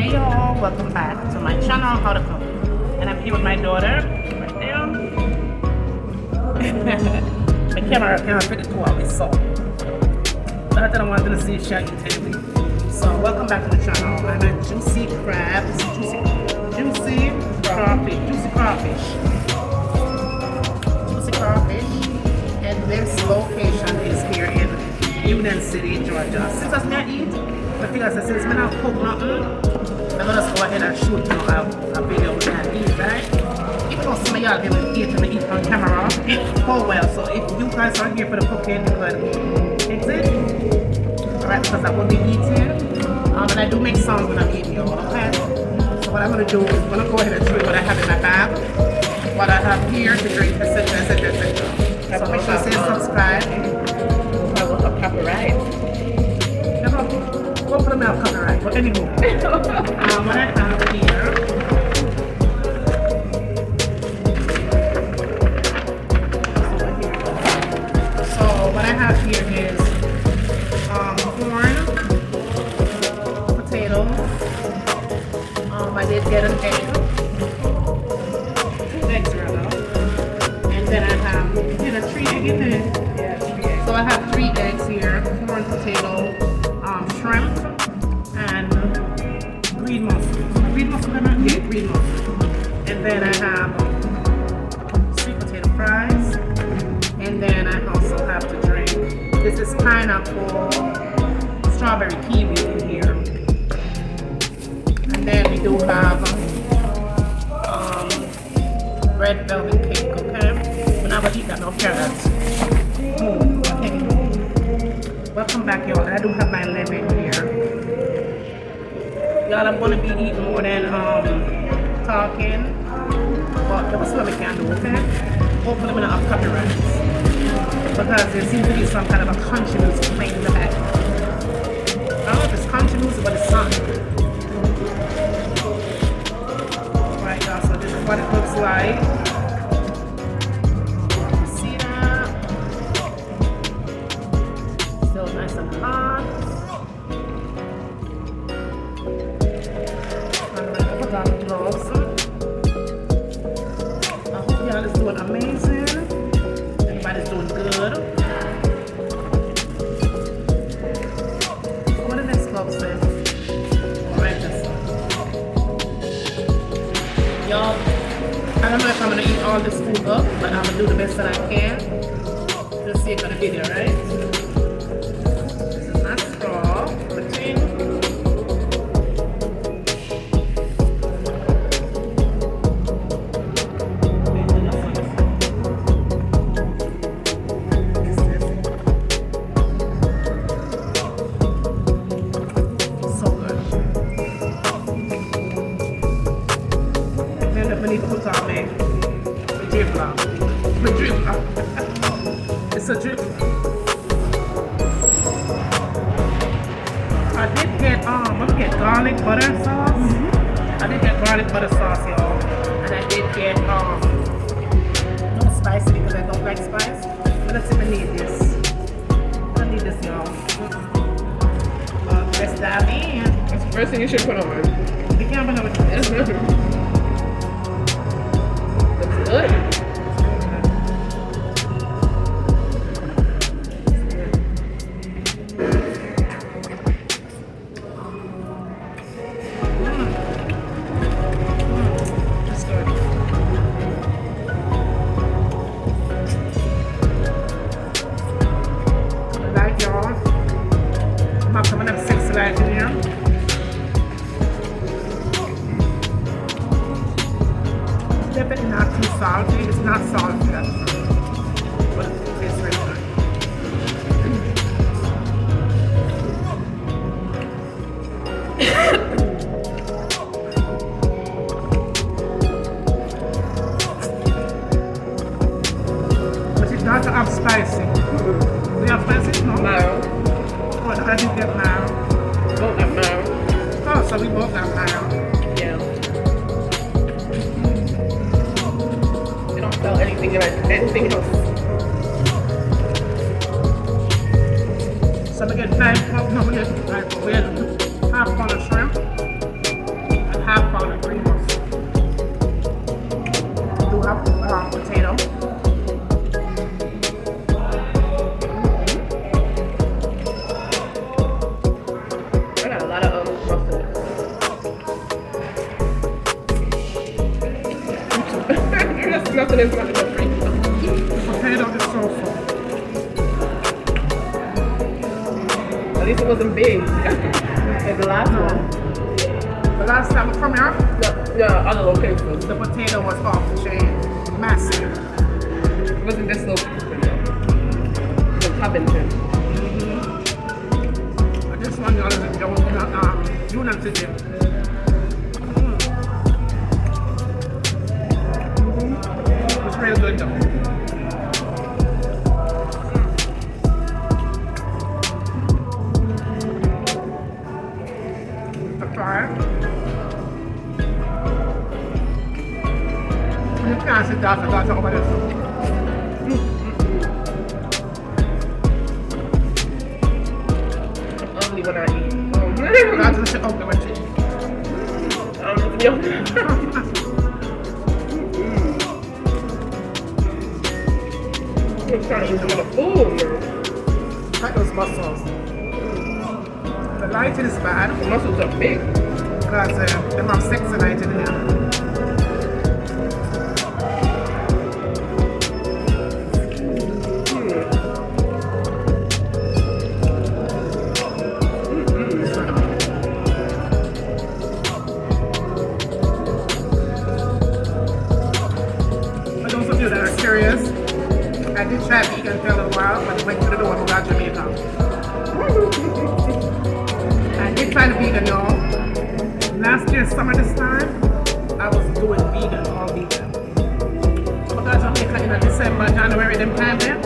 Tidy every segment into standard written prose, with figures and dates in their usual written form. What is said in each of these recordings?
Hey y'all, welcome back to my channel, How to Cook. And I'm here with my daughter, right there. The camera can't fit it too well, so that I wanted to see Shaggy TV. So welcome back to the channel. I'm at Juicy Crab. This is Juicy Crawfish. Juicy Crawfish. Juicy Crawfish. And this location is here in Union City, Georgia. Since I not eat, I think I said since I not cook nothing, I'm gonna just go ahead and shoot a video with that eat, right? Even though some of y'all can eat on camera, oh well. So if you guys are here for the cooking, you could exit. Alright, because I will be eating. And I do make sounds when I'm eating, y'all, okay? So what I'm gonna do is I'm gonna go ahead and show you what I have in my bag, what I have here to drink, etc. etc. etc. So make sure you say subscribe. I will have copyright. We'll put them out copyright, but anyway. What I have here. So what I have here is corn, potatoes. I did get an egg. 2 eggs rather. And then I have, you know, 3 eggs in there. Yeah, 3 eggs. So I have 3 eggs here, corn, potato, shrimp, and green mustard. Green mustard, yeah, green mustard. And then I have sweet potato fries. And then I also have to drink. This is pineapple, strawberry kiwi in here. And then we do have red velvet cake, okay? But I'm gonna eat that, no carrots. Okay. Welcome back, y'all. I do have my lemon here. Y'all, I'm gonna be eating more than talking. But that's what we can do, okay? Hopefully we're not have copyrights. Because there seems to be some kind of a country music playing in the back. I don't know if it's country music or the sun. Alright, y'all, so this is what it looks like. See that? Still nice and hot. I'm gonna put on the gloves. I hope y'all is doing amazing. Everybody's doing good. What the next glove say? Alright, this one. Y'all, I don't know if I'm gonna eat all this food up, but I'm gonna do the best that I can. Just see it's gonna be there, right? This is not straw, protein. It's a drip. I did get I'm gonna get garlic butter sauce. I did get garlic butter sauce, y'all. And I did get no spicy because I don't like spice. But let's see if I need this. I need this, y'all. Let's dive in. That's the first thing you should put on. You can't put on with this. Looks good. Definitely not too salty. It's not salty, that's but it tastes really good. But it's not up spicy. We have spicy? No? No. What? I didn't get now. Both have no. Oh, so we both have now. Yeah. They don't sell anything else. So we get 5 pounds, no, we get half pound of shrimp. when it's not in the fridge. Potato is so full. At least it wasn't big. Like the last one. The last time we come here, Yeah, other locations. the potato was off the chain. Massive. It wasn't this location though. It was Covington. But this one, y'all, is in Union City. It's real good though. Try it. You can't sit down and talk about this. Only when I eat. That's the shit out there with you. I'm trying to eat some of the food now. Like those muscles. The lighting is bad The muscles are big. because they have 6 light in here. For those of you that are curious, I did try vegan for a little while, but went to the door and got Jamaica. I did try the vegan, y'all. Last year, summer this time, I was doing vegan, all vegan. Because Jamaica in December, January, them time there,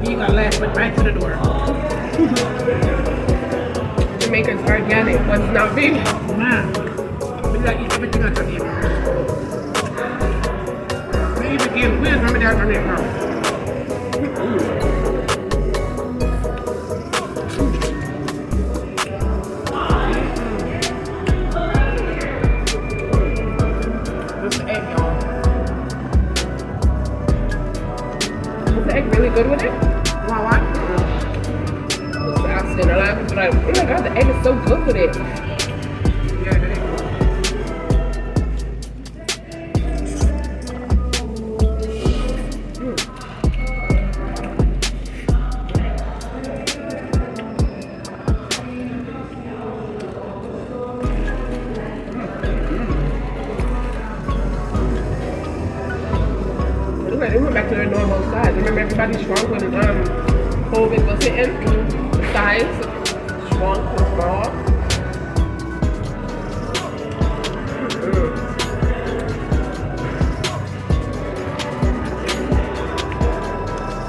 vegan life went right to the door. Jamaica's organic, but it's not vegan. Man, we like eat everything at Jamaica. We even gain weight when we there at Jamaica. Just the egg, y'all. Is the egg really good with it? You want what? I was asking a lot of people like, oh my god, the egg is so good with it. Yeah, the egg. They went back to their normal size. Remember, everybody shrunk when COVID was hitting. The size shrunk and small.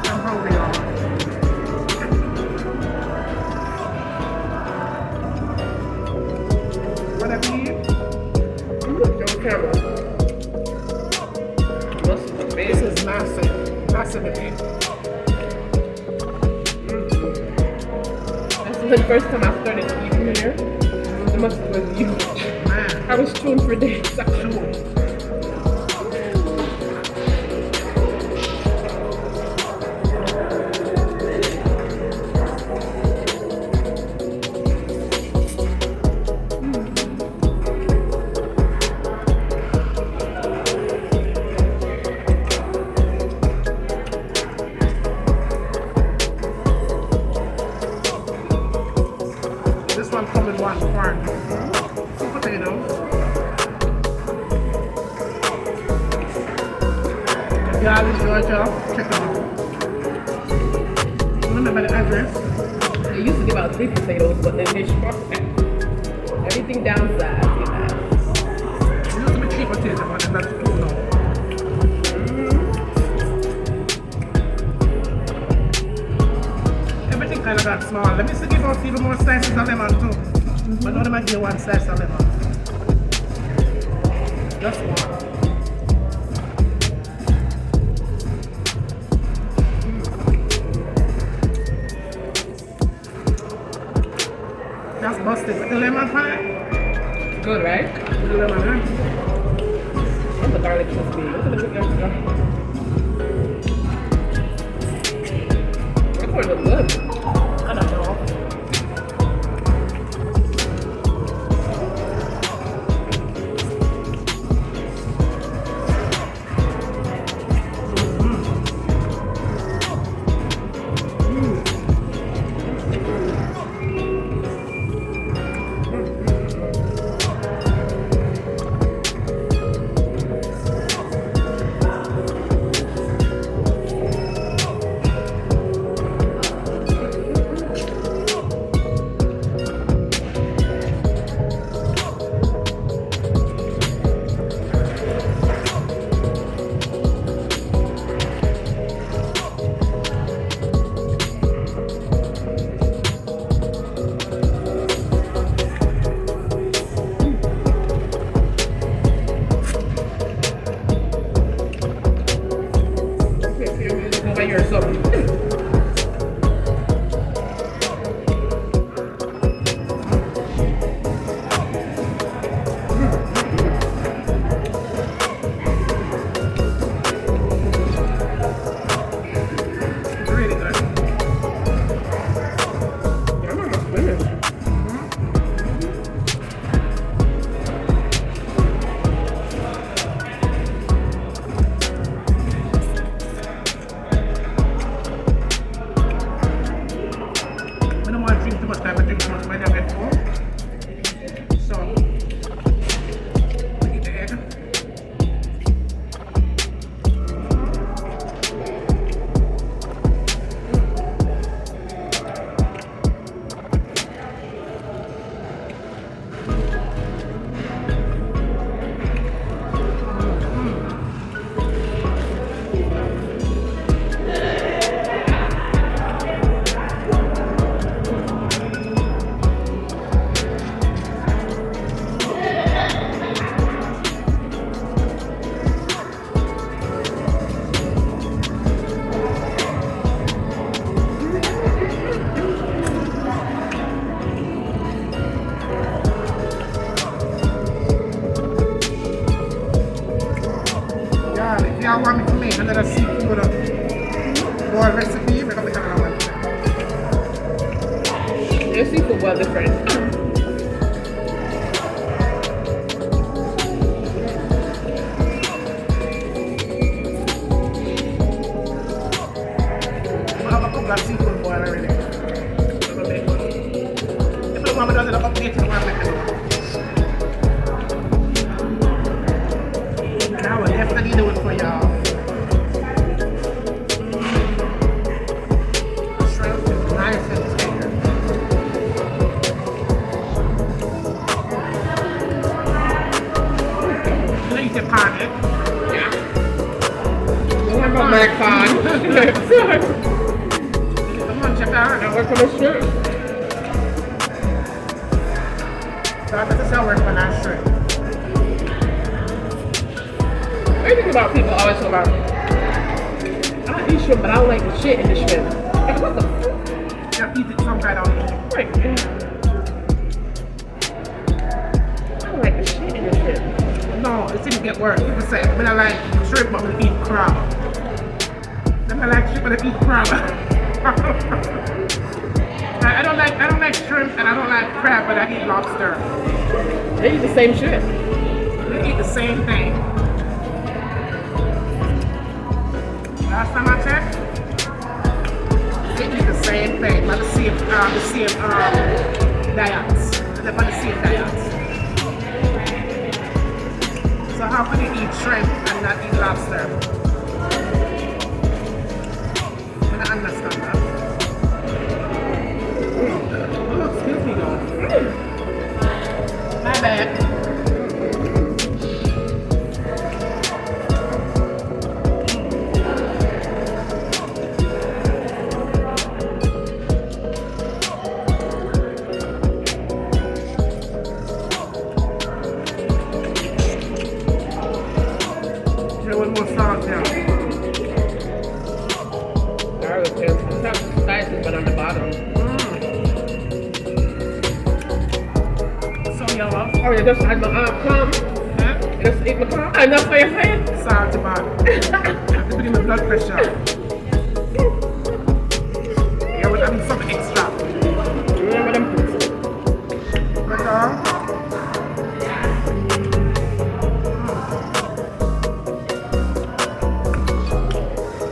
I'm hungry, y'all. What have you eaten? Show camera. Muscles are big. This is massive. Massive big. That's the first time I started eating here. The muscles was huge. Man, I was chewing for days. true. This one comes in one corn. Two potatoes. Garlic, Georgia, chicken. Remember the address? They used to give out 3 potatoes, but then they shrunk that. Everything downsized, you know. It used to be 3 potatoes, but that's 2 now. Everything kind of got small. Let me see, give us even more slices of lemon too. But now they might give 1 slice of lemon. Just one. That's busted with the lemon pie. Good, right? With the lemon, huh? And the garlic crispy. Look at the chicken extra. That corn looks good. I don't know. So, we eat the egg. Yeah, if y'all want me to make another seafood boil recipe, we're gonna make another one. Your seafood was different. I have a couple of seafood boil already. I'm gonna make one. If the mama doesn't have a plate, I'm gonna make another one. And I will definitely do it for y'all. Shrimp is nice and tender. You eat the pan, eh? Yeah. Don't have my mic on. Come on, check out. I work on the shrimp. So I better start working on that shrimp. What do you think about people always talk about, I eat shrimp, but I don't like the shit in the shrimp. Like, what the fuck? You eat it some kind of Right. I don't like the shit in the shrimp. No, it didn't get worse. People say, I mean, I like shrimp, but I eat crab. Then I like shrimp, but I eat crab. I don't like shrimp, and I don't like crab, but I eat lobster. They eat the same shit. They eat the same thing. Last time I checked, they eat the same thing, but the same diets. They're on the same diets. So how can you eat shrimp and not eat lobster? I don't understand that. Oh, excuse me, though. My bad. There was more salt there. I was there. It's not spicy, but on the bottom. So yellow. Oh, you just had my plum. Huh? You just eat my plum. And that's what you're saying? Salt about. I have to put in my blood pressure. Yeah, but I need something extra. Remember them? But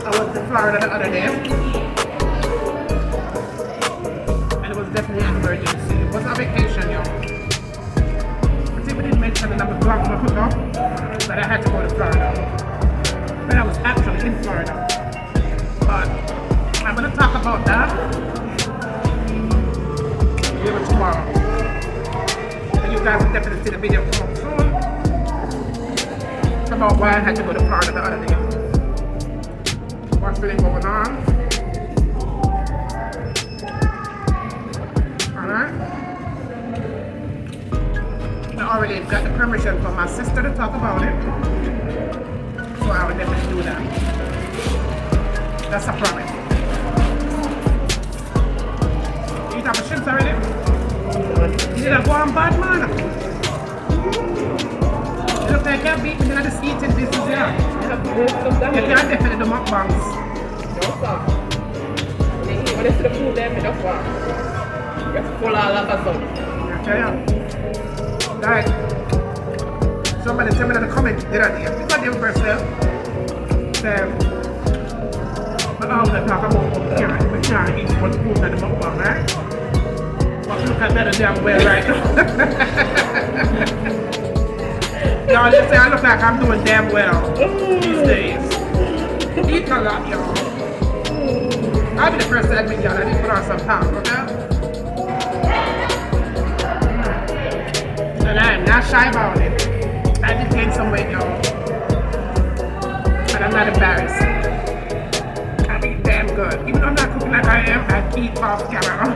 I was in Florida the other day, and it was definitely an emergency. It wasn't a vacation, yo. But people didn't mention the number block my hook up, that I had to go to Florida. But I was actually in Florida. But I'm gonna talk about that maybe tomorrow. And you guys will definitely see the video come up soon about why I had to go to Florida the other day. What's really going on? Alright? I already got the permission from my sister to talk about it. So I will definitely do that. That's a promise. You eat up the shrimps already? You did a go on bad, man. You look like you're beating me and just eating this is here. You can't definitely do mukbangs. No, sir. When they see the food, then they just want. Just full all of us up. Okay, yeah. Like, somebody tell me in the comment the other day. You got them first there. Say, but I want to talk about we can't eat much food in the mukbang, right? But Look at better damn well right now. Y'all just say I look like I'm doing damn well these days. Eat a lot, y'all. I'll be the first to admit, y'all, I need to put on some pounds, okay? And I am not shy about it. I did gain some weight, y'all. But I'm not embarrassed. I eat damn good. Even though I'm not cooking like I am, I eat off camera.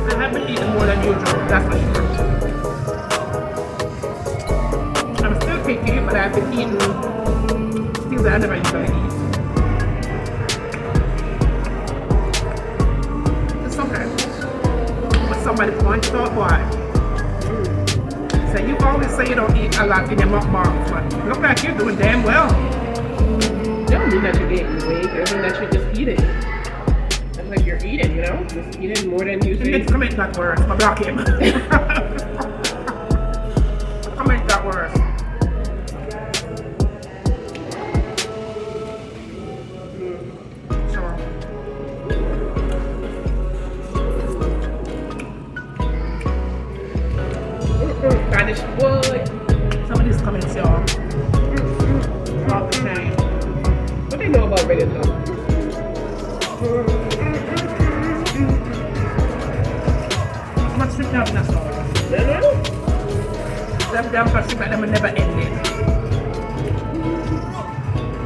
And I have been eating more than usual, that's for sure. I'm still picky, but I've been eating things that I never usually eat. It's okay. But somebody points out why. So you always say you don't eat a lot in your mukbangs, but you look like you're doing damn well. It don't mean that you're getting weight, it means that you're just eating. It's like you're eating, you know? Just eating more than you You should. need to comment that worse. I'm block him. Comment that worse. Sure. Spanish wood. Some of these comments, y'all, all the same. What do you know about reggaeton? How much shit you have in that song? Them damn shit like them will never end it.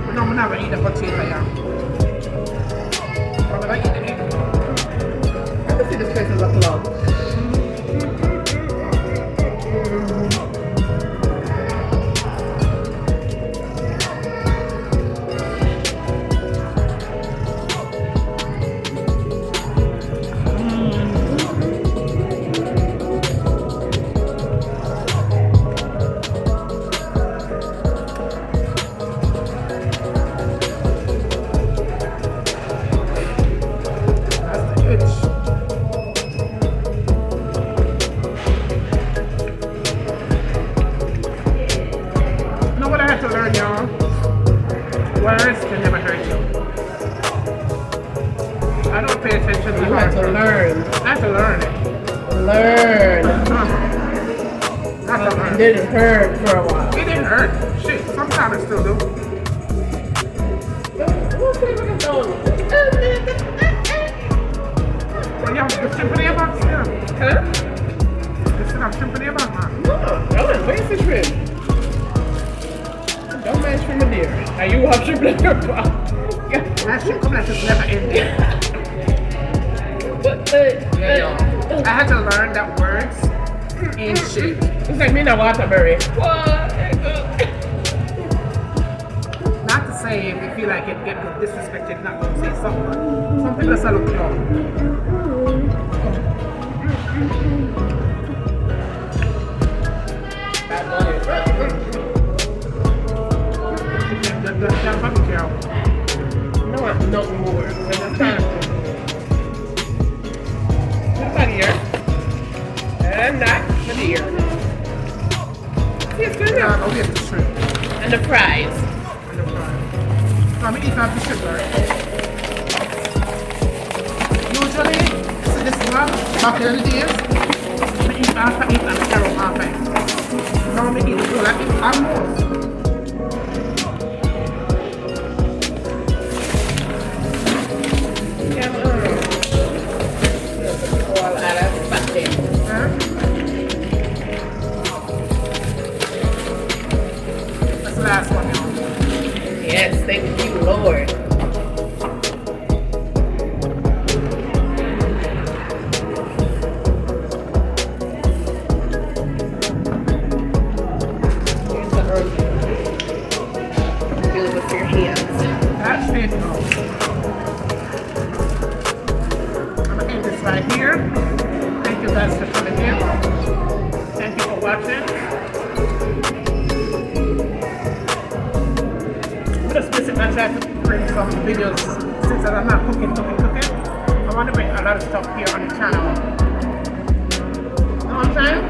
But no, I'm not gonna eat the potato, yeah. But when I eat the egg, I can see this place as a club. that's the itch. You know what I had to learn, y'all? Words can never hurt you. I don't pay attention to You had to learn. I had to learn it. Learn. I had to learn It didn't hurt for a while. It didn't hurt. Shit, sometimes it still do. What's the reggaeton? Well, you have the symphony about still. Huh? You still have symphony about, man. No, where's the shrimp? Don't mind shrimp in there. Are you have shrimp in your pot? That shit come like it's never ending. Yeah, y'all. I had to learn that words ain't shit. It's like me in a waterberry. What? Not to say if you feel like it get disrespected, not gonna say something, but some people just look dumb. Bad money. That's fucking girl. No, I'm not more. That's not here. And that for the ear. See, it's good enough. I'll get the shrimp. And the fries. And the fries. So I'm eating off the sugar. Usually, so this is what, back in the days, I eat after eat and carrot after eat. Now I eat the whole, I eat almost. Yeah, all out of fat there. Huh? That's the last one, y'all. Yes, thank you, Lord. Here's the herb. Feel it with your hands. That's it, y'all. I'm gonna end this right here. Thank you guys for coming in. Thank you for watching. I'm just basically trying to bring some videos since I'm not cooking. I want to bring a lot of stuff here on the channel. You know what I'm saying?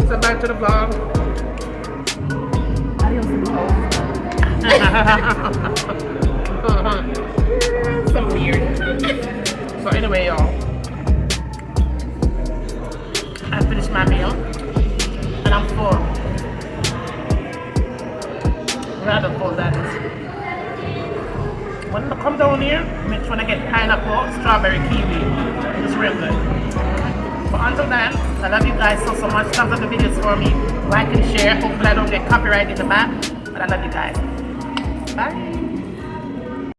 So back to the vlog. Adios, people. So weird. So anyway, y'all, I finished my meal and I'm full. Rather full, that is. When I come down here, make sure I get pineapple, strawberry, kiwi. It's real good. But until then, I love you guys so much. Thumbs up the videos for me. Like and share. Hopefully I don't get copyright in the back. But I love you guys. Bye.